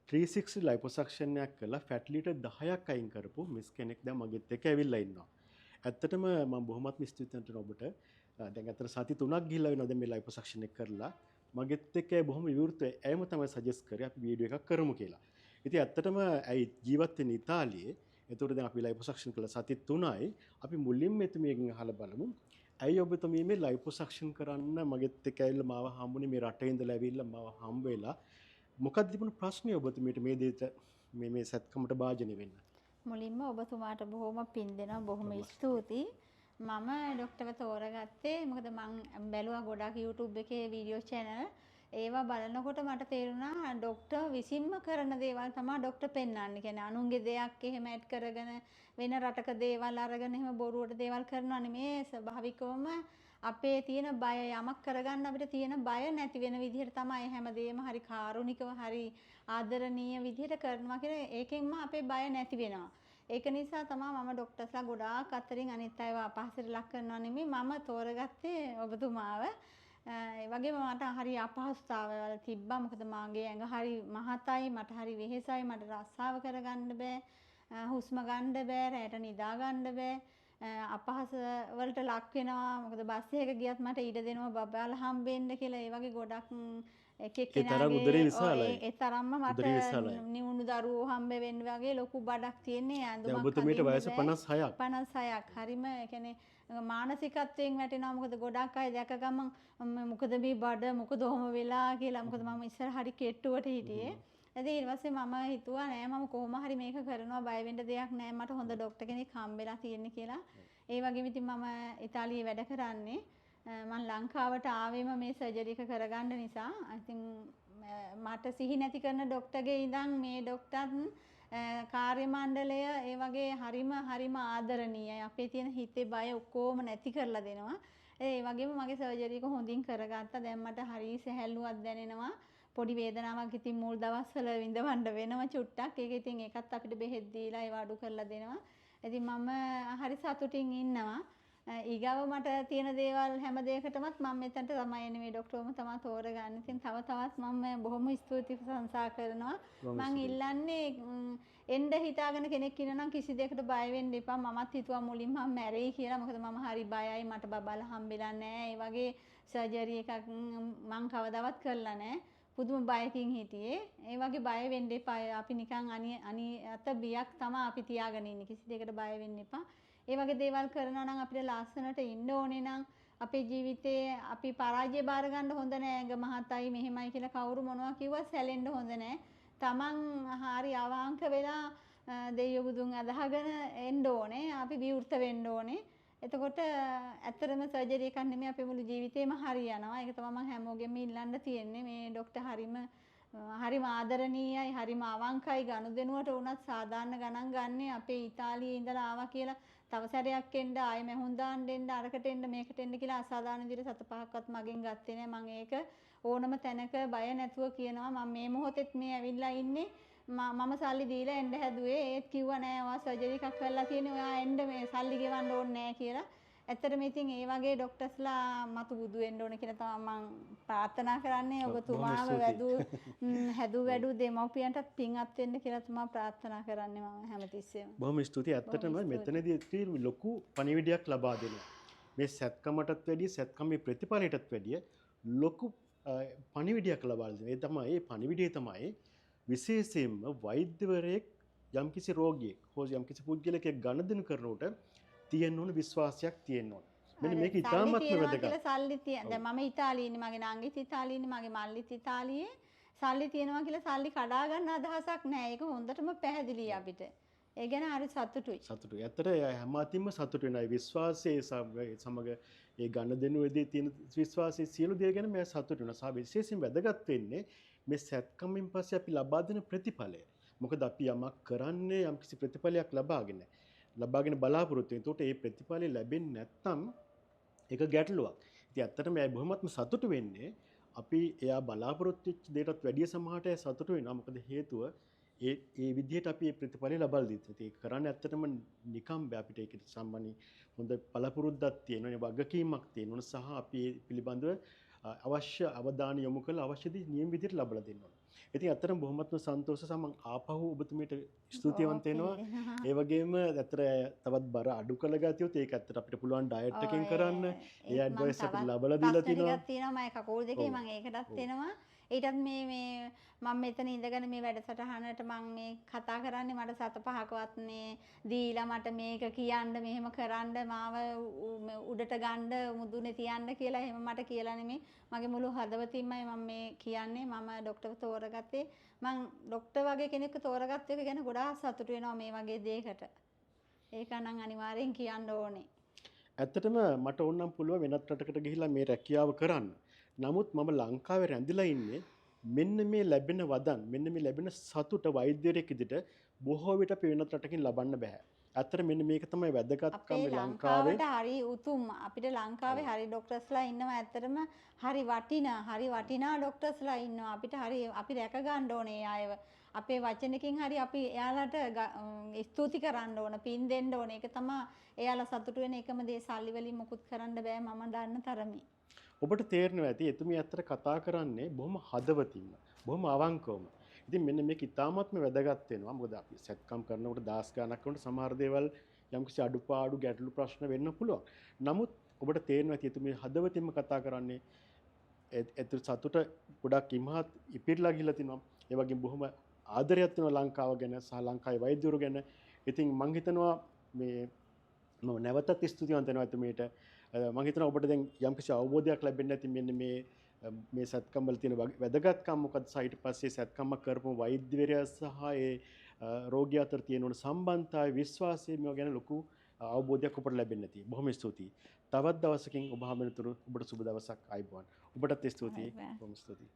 360 liposuction එකක් කළා fat litre 10ක් අයින් කරපු මිස් කෙනෙක් දැන් මගෙත් එක්ක ඇවිල්ලා ඉන්නවා. ඇත්තටම මම බොහොමත්ම ස්තුතියි ඔබට. දැන් අතර සති 3ක් ගිහිල්ලා වෙනවා දැන් මේ liposuction එක කරලා. මගෙත් එක්ක බොහොම විවෘතව ඇයම තමයි සජෙස්ට් කරේ අපි වීඩියෝ එකක් කරමු කියලා. ඉතින් ඇත්තටම ඇයි ජීවත් වෙන්නේ ඉතාලියේ. ඒතකොට දැන් අපි liposuction කළා සති 3යි. අපි මුලින්ම එතුමියගෙන් අහලා බලමු. ඇයි ඔබතුමී මේ liposuction කරන්න මගෙත් එක්ක ඇවිල්ලා මාව හම්බුනේ මේ රටේ ඉඳලා ඇවිල්ලා මාව හම්බ වෙලා මොකක්ද තිබුණු ප්‍රශ්නේ ඔබතුමීට මේ දෙයට මේ සත්කමට භාජනය වෙන්න? මුලින්ම ඔබතුමාට බොහොම පින් දෙනවා බොහොම ස්තුතියි. මම ડોක්ටර්ව තෝරගත්තේ මොකද මම බැලුවා ගොඩක් YouTube එකේ වීඩියෝ channel. ඒවා බලනකොට මට තේරුණා ડોක්ටර් විසින්ම කරන දේවල් තමයි ડોක්ටර් පෙන්වන්නේ. කියන්නේ අනුන්ගේ දෙයක් එහෙම ඇඩ් කරගෙන වෙන රටක දේවල් අරගෙන එහෙම බොරුවට දේවල් කරනවා නෙමේ ස්වභාවිකවම අපේ තියෙන බය යමක් කරගන්න අපිට තියෙන බය නැති වෙන විදිහට තමයි හැමදේම හරි කාරුණිකව හරි ආදරණීය විදිහට කරනවා කියලා ඒකෙන්ම අපේ බය නැති වෙනවා. ඒක නිසා තමයි මම ડોක්ටර්ස්ලා ගොඩාක් අතරින් අනිත් අයව අපහසුට ලක් කරනවා නෙමෙයි මම තෝරගත්තේ ඔබතුමාව. ඒ වගේම මට හරි අපහසුතාවයවල තිබ්බා. මොකද මාගේ ඇඟ හරි මහතයි, මට හරි වෙහෙසයි, මට රස්සාව කරගන්න බෑ. හුස්ම ගන්න බෑ, රැට නිදා ගන්න බෑ. අපහස වලට ලක් වෙනවා. මොකද බස් එකක ගියත් මට ඉඩ දෙනවා බබාලා හම්බෙන්න කියලා. ඒ වගේ ගොඩක් එක එක්කෙනාගේ ඒ තරම්ම මට නිවුණු දරුවෝ හම්බ වෙන්න වගේ ලොකු බඩක් තියෙන්නේ. ඇඳුමක් ඔබතුමීට වයස 56ක්. 56ක්. හරිම ඒ කියන්නේ මානසිකත්වයෙන් වැටෙනවා. මොකද ගොඩක් අය දැක ගමන් මොකද මේ බඩ මොකද ඔහොම වෙලා කියලා. මොකද මම ඉස්සර හරි කෙට්ටුවට හිටියේ. ඉතින් ඊට පස්සේ මම හිතුවා නෑ මම කොහොම හරි මේක කරනවා බය වෙන්න දෙයක් නෑ මට හොඳ ડોක්ටර් කෙනෙක් හම්බෙලා තියෙන්නේ කියලා. ඒ වගේම ඉතින් මම ඉතාලියේ වැඩ කරන්නේ. මම ලංකාවට ආවෙම මේ සර්ජරි එක කරගන්න නිසා. ඉතින් මට සිහි නැති කරන ડોක්ටර්ගේ ඉඳන් මේ ડોක්ටර්ත් කාර්ය මණ්ඩලය ඒ වගේ හරිම ආදරණීයයි. අපේ තියෙන හිතේ බය ඔක්කොම නැති කරලා දෙනවා. ඒ වගේම මගේ සර්ජරි එක හොඳින් කරගත්තා. දැන් මට හරි සැහැල්ලුවක් දැනෙනවා. පොඩි වේදනාවක් ඉතින් මුල් දවස්වල විඳවන්න වෙනවා චුට්ටක්. ඒක ඉතින් ඒකත් අපිට බෙහෙත් දීලා ඒව අඩු කරලා දෙනවා. ඉතින් මම හරි සතුටින් ඉන්නවා. ඊගාව මට තියෙන දේවල් හැම දෙයකටමත් මම මෙතනට තමයි එන්නේ මේ ડોක්ටර්වම තමයි තෝරගන්නේ. ඉතින් තව තවත් මම බොහොම ස්තුතියි ප්‍රශංසා කරනවා. මම ඉල්ලන්නේ එන්න හිතාගෙන කෙනෙක් ඉන්නවා නම් කිසි දෙයකට බය වෙන්න එපා. මමත් හිතුවා මුලින්ම මම මැරෙයි කියලා. මොකද මම හරි බයයි. මට බබාලා හම්බෙලා නැහැ. ඒ වගේ සර්ජරි එකක් මම කවදාවත් කරලා නැහැ. පුදුම බයකින් හිටියේ. ඒ වගේ බය වෙන්න එපා. අපි නිකන් අත බියක් තමයි අපි තියාගෙන ඉන්නේ. කිසි දෙයකට බය වෙන්න එපා. ඒ වගේ දේවල් කරනවා නම් අපිට ලස්සනට ඉන්න ඕනේ නම් අපේ ජීවිතේ අපි පරාජය බාර ගන්න හොඳ නෑ. ඇඟ මහතයි මෙහෙමයි කියලා කවුරු මොනවා කිව්වත් සැලෙන්න හොඳ නෑ. Taman හරි අවංක වෙලා දෙයියෝ බුදුන් අදහගෙන එන්න ඕනේ. අපි විවෘත වෙන්න ඕනේ. එතකොට ඇත්තටම සර්ජරි එකක් නෙමෙයි අපේ මුළු ජීවිතේම හරියනවා. ඒක තමයි මම හැමෝගෙම ඉල්ලන්න තියෙන්නේ. මේ ડોක්ටර් හරිම ආදරණීයයි, හරිම අවංකයි. ගනුදෙනුවට උනත් සාධාරණ ගණන් ගන්නේ අපේ ඉතාලියේ ඉඳලා ආවා කියලා තව සැරයක් එන්න ආයෙ මහුන් දාන්න එන්න අරකට එන්න මේකට එන්න කියලා අසාධාරණ විදිහට සත පහක්වත් මගෙන් ගත්තේ නෑ. මම ඒක ඕනම තැනක බය නැතුව කියනවා. මම මේ මොහොතෙත් මේ ඇවිල්ලා ඉන්නේ. මම සල්ලි දීලා එන්න හැදුවේ. ඒත් කිව්වා නෑ ඔයා සර්ජරි එකක් කරලා තියෙන්නේ. ඔයා එන්න මේ සල්ලි ගෙවන්න ඕනේ නෑ කියලා. ඇත්තටම ඉතින් ඒ වගේ ડોක්ටර්ස්ලා මතු බුදු වෙන්න ඕන කියලා තමයි මම ප්‍රාර්ථනා කරන්නේ. ඔබතුමාව හැදු වැඩු දෙමව්පියන්ටත් පින්වත් වෙන්න කියලා තමයි ප්‍රාර්ථනා කරන්නේ මම හැමතිස්සෙම. බොහොම ස්තුතියි. ඇත්තටම මෙතනදී ලොකු පණිවිඩයක් ලබා දෙනවා. මේ සත්කමටත් වැඩිය සත්කමේ ප්‍රතිඵලයටත් වැඩිය ලොකු පණිවිඩයක් ලබා දෙනවා. ඒ තමයි මේ පණිවිඩය තමයි විශේෂයෙන්ම වෛද්‍යවරයෙක් යම්කිසි රෝගියෙක් හෝ යම්කිසි පුද්ගලයෙක් ගණදෙනු කරනකොට තියෙන්න ඕන විශ්වාසයක් තියෙන්න ඕන. මෙන්න මේක ඉතාමත්ම වැදගත්. සල්ලි තියෙන. දැන් මම ඉතාලියේ ඉන්නේ, මගේ නංගිත් ඉතාලියේ ඉන්නේ, මගේ මල්ලිත් ඉතාලියේ. සල්ලි තියෙනවා කියලා සල්ලි කඩා ගන්න අදහසක් නැහැ. ඒක හොඳටම පැහැදිලි අපිට. ඒ ගැන හරි සතුටුයි. සතුටුයි. ඇත්තට හැම අතින්ම සතුටු වෙනයි. විශ්වාසයේ සමග ඒ ගණදෙනුවේදී තියෙන විශ්වාසයේ සියලු දේ ගැන මම සතුටු වෙනවා. සහ විශේෂයෙන් වැදගත් වෙන්නේ මේ සත්කමින් පස්සේ අපි ලබා දෙන ප්‍රතිඵලය. මොකද අපි යමක් කරන්නේ යම්කිසි ප්‍රතිඵලයක් ලබාගෙන බලාපොරොත්තු වෙන. ඒකට ඒ ප්‍රතිඵලය ලැබෙන්නේ නැත්නම් ඒක ගැටලුවක්. ඉතින් ඇත්තටම මම බොහොමත්ම සතුටු වෙන්නේ අපි එයා බලාපොරොත්තු වෙච්ච දෙයටත් වැඩිය සමහරට සතුටු වෙනවා. මොකද හේතුව ඒ විදිහට අපි මේ ප්‍රතිඵලය ලබා දෙද්දී ඒක කරන්නේ ඇත්තටම නිකම් බෑ. අපිට ඒකට සම්බන්ධ හොඳ පළපුරුද්දක් තියෙනවා, වගකීමක් තියෙනවා සහ අපි ඒ පිළිබඳව අවශ්‍ය අවධානය යොමු කරලා අවශ්‍ය දේ නියම විදිහට ලබා දෙන්න ඕනේ. ඉතින් ඇත්තටම බොහොමත්ම සන්තෝෂ සමන් ආපහු ඔබතුමීට ස්තුතිවන්ත වෙනවා. ඒ වගේම ඇත්තට තවත් බර අඩු කළ ගතියොත් ඒක ඇත්තට අපිට පුළුවන් ඩයට් එකකින් කරන්න. ඒ ඇඩ්වයිස් අපිට ලබලා දීලා තිනවා. ටිකක් තියෙනවා මම කකුල් දෙකේ මම ඒකටත් එනවා. ඊටත් මේ මම මෙතන ඉඳගෙන මේ වැඩසටහනට මම මේ කතා කරන්නේ මට සත පහකවත් මේ දීලා මට මේක කියන්න මෙහෙම කරන්න මාව උඩට ගන්න මුදුනේ තියන්න කියලා එහෙම මට කියලා නෙමෙයි මගේ මුළු හදවතින්මයි මම මේ කියන්නේ මම ડોක්ටර් තෝරගත්තේ මම ડોක්ටර් වගේ කෙනෙක්ව තෝරගත්ත එක ගැන ගොඩාක් සතුටු වෙනවා මේ වගේ දෙයකට ඒක නම් අනිවාර්යෙන් කියන්න ඕනේ ඇත්තටම මට ඕනම් පුළුවන් වෙනත් රටකට ගිහිල්ලා මේ රැකියාව කරන්න. නමුත් මම ලංකාවේ රැඳිලා ඉන්නේ මෙන්න මේ ලැබෙන වදන් මෙන්න මේ ලැබෙන සතුට වෛද්‍යවරයෙක් විදිහට බොහෝ විට අපි වෙනත් රටකින් ලබන්න බෑ. ඇත්තට මෙන්න මේක තමයි වැදගත්කම ලංකාවේ. හරි උතුම් අපිට ලංකාවේ හරි ડોක්ටර්ස්ලා ඉන්නවා ඇත්තටම හරි වටිනා ડોක්ටර්ස්ලා ඉන්නවා අපිට හරි අපි රැක ගන්න ඕනේ අයව. අපේ වචනකින් හරි අපි එයාලට ස්තුති කරන්න ඕන පින් දෙන්න ඕන ඒක තමයි එයාලා සතුටු වෙන එකම දේ සල්ලි වලින් මුකුත් කරන්න බෑ මම දන්න තරමේ. ඔබට තේරෙනවා ඇති එතුමිය ඇත්තට කතා කරන්නේ බොහොම හදවතින්ම බොහොම අවංකවම. ඉතින් මෙන්න මේක ඉතාමත්ම වැදගත් වෙනවා. මොකද අපි සැත්කම් කරනකොට දාස් ගණක් වුණත් සමහර දේවල් යම්කිසි අඩුපාඩු ගැටලු ප්‍රශ්න වෙන්න පුළුවන්. නමුත් ඔබට තේරෙනවා ඇති එතුමිය හදවතින්ම කතා කරන්නේ ඒතර සතුට ගොඩක් ඉමහත් ඉපිරලා ගිහලා තිනවා. ඒ වගේම බොහොම ආදරයක් වෙනවා ලංකාව ගැන සහ ලංකාවේ වෛද්‍යවරු ගැන. ඉතින් මම හිතනවා මේ මම නැවතත් ස්තුතිවන්ත වෙනවා එතුමියට. මම හිතනවා ඔබට දැන් යම්කිසි අවබෝධයක් ලැබෙන්න ඇති මෙන්න මේ සත්කම් වල තියෙන වැදගත්කම මොකද ඊට පස්සේ සත්කම්ම කරපු වෛද්‍යවරයා සහ ඒ රෝගියා අතර තියෙන සම්බන්ධතාවය විශ්වාසය මේවා ගැන ලොකු අවබෝධයක් ඔබට ලැබෙන්න ඇති. බොහොම ස්තුතියි. තවත් දවසකින් ඔබ හමුවෙනතුරු ඔබට සුබ දවසක් ආයිබෝන්. ඔබටත් ස්තුතියි. බොහොම ස්තුතියි.